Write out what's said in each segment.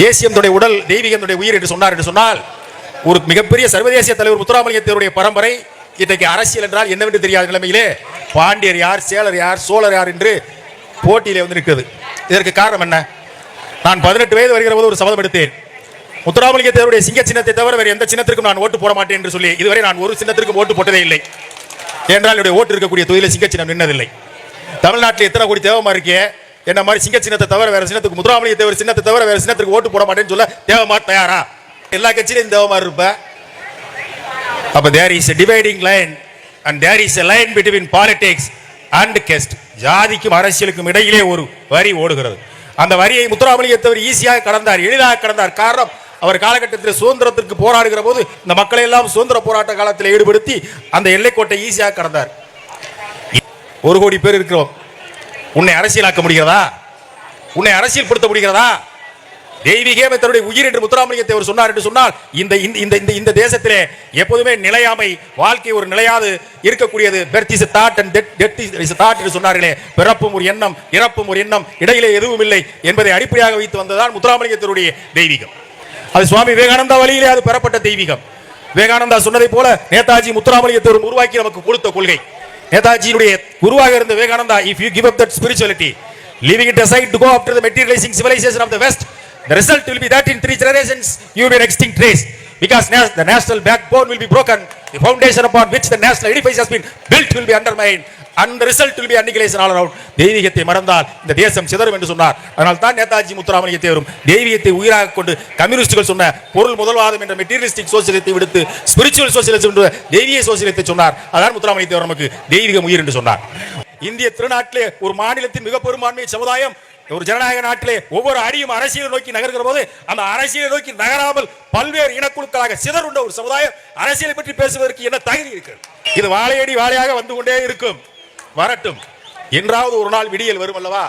தேசியம் உடல் தெய்வீகம் உயிர் என்று சொன்னார் என்று சொன்னால், ஒரு மிகப்பெரிய சர்வதேச தலைவர் முத்துராமலிங்க தேவருடைய பரம்பரை இன்றைக்கு அரசியல் என்றால் என்னவென்று தெரியாத நிலைமையிலே பாண்டியர் யார், சேலர் யார், சோழர் யார் என்று போட்டியிலே வந்து நிற்கிறது. இதற்கு காரணம் என்ன? நான் 18 வயது வருகிற போது ஒரு சபதம் எடுத்தேன். முத்துராமலிங்க தேவருடைய சிங்க சின்னத்தை தவிர வேறு எந்த சின்னத்திற்கும் நான் ஓட்டு போட மாட்டேன் என்று சொல்லி இதுவரை நான் ஒரு சின்னத்திற்கும் ஓட்டு போட்டதே இல்லை. என்றால் என்னுடைய ஓட்டு இருக்கக்கூடிய தொகுதியில் சிங்க சின்னம் நின்னதில்லை. தமிழ்நாட்டில் எத்தனை கோடி தேவமா இருக்கே, என்ன மாதிரி சிங்க சின்னத்தை தவிர வேற சின்னத்துக்கு, முத்துராமலிங்க தேவர் சின்னத்தை தவிர வேற சின்னத்துக்கு ஓட்டு போட மாட்டேன்னு சொல்ல தேவமா தயாரா? எல்லா கட்சியிலும் தேவமா இருப்ப. அப்ப there is a dividing line and there is a line between politics and caste. ஜாதிக்கும் அரசியலுக்கும் இடையிலே ஒரு வரி ஓடுகிறது. அந்த வரியை முத்துராமலிங்க தேவர் ஈஸியாக கடந்தார், எளிதாக கடந்தார். காரணம், அவர் காலகட்டத்தில் சுதந்திரத்திற்கு போராடுகிற போது இந்த மக்களை எல்லாம் சுதந்திர போராட்ட காலத்தில் ஈடுபடுத்தி அந்த எல்லைக்கோட்டை ஈஸியாக கடந்தார். 1 கோடி பேர் இருக்கிறோம். உன்னை அரசியலாக்க முடிகிறதா? உன்னை அரசியல்படுத்த முடிகிறதா? தெய்வீகமே தன்னுடைய உயிர் என்று முத்துராமலிங்க தேவர் சொன்னார் என்று சொன்னால், இந்த தேசத்திலே எப்போதுமே நிலையாமை, வாழ்க்கை ஒரு நிலையாது இருக்கக்கூடியது. Birth is a thought and death is a thought என்று சொன்னார்களே, பிறப்பும் ஒரு எண்ணம், இறப்பும் ஒரு எண்ணம், இடையிலே எதுவும் இல்லை என்பதை அடிப்படையாக வைத்து வந்ததான் முத்துராமலிங்க தேவருடைய தெய்வீகம். அது சுவாமி விவேகானந்தா வழியிலே அது பெறப்பட்ட தெய்வீகம். விவேகானந்தா சொன்னதை போல நேதாஜி முத்துராமலிங்க தேவர் உருவாக்கி நமக்கு கொடுத்த கொள்கை. நேதாஜியுடைய குருவாக இருந்த Vivekananda, if you give up that spirituality, leaving it aside to go after the materializing civilization of the West, the result will be that in 3 generations you will be an extinct race, because the national backbone will be broken, the foundation upon which the national edifice has been built will be undermined, and the result will be annihilation all around. தெய்வீகத்தை மறந்தால் இந்த தேசம் சிதறும் என்று சொன்னார். அதனால் தான் நேதாஜி முத்துராமலிங்க தேவரும் தெய்வீகத்தை உயிராக கொண்டு கம்யூனிஸ்டுகள் சொன்ன பொருள் முதல்வாதம் என்ற மெட்டீரியலிஸ்டிக் சோசியலிசத்தை விடுத்து ஸ்பிரிச்சுவல் சோசியலிசம் என்ற தெய்வீக சோசியலிசத்தை சொன்னார். அதான் முத்துராமலிங்க தேவர் நமக்கு தெய்வீகம் உயிர் என்று சொன்னார். இந்திய திருநாட்டிலே ஒரு மாநிலத்தின் மிக பெரும்பான்மை சமுதாயம் ஒரு ஜனநாயக நாட்டிலே ஒவ்வொரு அடியும் அரசியலை நோக்கி நகர்கிற போது அந்த அரசியலை நோக்கி நகராமல் பல்வேறு இனக்குழுக்களாக சிதறுண்ட ஒரு சமுதாயம் அரசியலை பற்றி பேசுவதற்கு என்ன தகுதி இருக்கிறது? இது வாழையடி வாழையாக வந்து கொண்டே இருக்கும். வரட்டும், என்றாவது ஒரு நாள் விடியல் வரும் அல்லவா?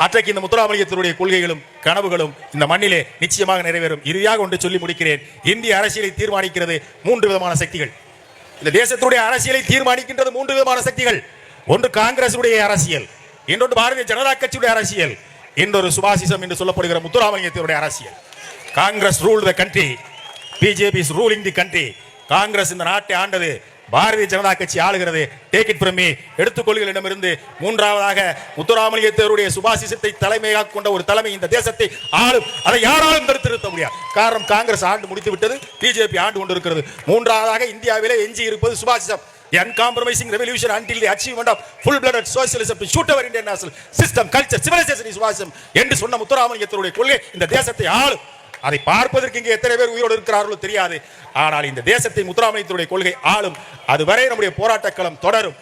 அன்றைக்கு இந்த முத்துராமலிங்கத்தினுடைய கொள்கைகளும் கனவுகளும் இந்த மண்ணிலே நிச்சயமாக நிறைவேறும். இறுதியாக ஒன்று சொல்லி முடிக்கிறேன். இந்திய அரசியலை தீர்மானிக்கிறது 3 விதமான சக்திகள். இந்த தேசத்துடைய அரசியலை தீர்மானிக்கின்றது 3 விதமான சக்திகள். ஒன்று காங்கிரசுடைய அரசியல், இன்னொன்று பாரதிய ஜனதா கட்சியுடைய அரசியல், இன்னொரு சுபாசிசம் என்று சொல்லப்படுகிற முத்துராமலிங்கத்தினுடைய அரசியல். Congress rule the country, BJP is ruling the country. Congress இந்த நாட்டை ஆண்டது, பாரதிய ஜனதா கட்சி ஆளுகிறது. டேக் இட் ஃப்ரம் மீ, எடுத்துக்கொள்களிடமிருந்து. மூன்றாவதாக முத்துராமலிங்கத்தினுடைய சுபாசிசத்தை தலைமையாக கொண்ட ஒரு தலைமை இந்த தேசத்தை ஆளும். அதை யாராலும் தடுத்து நிறுத்த முடியாது. காரணம், காங்கிரஸ் ஆண்டு முடித்து விட்டது, பிஜேபி ஆண்டு கொண்டிருக்கிறது. மூன்றாவதாக இந்தியாவிலே எஞ்சி இருப்பது சுபாசிசம். The uncompromising revolution until the achievement of full-blooded socialism to shoot our Indian national system, culture, civilization is Swasam என்று சொன்ன முத்துராமலிங்கத்தினுடைய கொள்கை இந்த தேசத்தை ஆளும். அதை பார்ப்பதற்கு இங்கே எத்தனை பேர் உயிரோடு இருக்கிறார்களோ தெரியாது. ஆனால் இந்த தேசத்தை முத்துராமலிங்கத்தினுடைய கொள்கை ஆளும். அதுவரை நம்முடைய போராட்டக்களம் தொடரும்.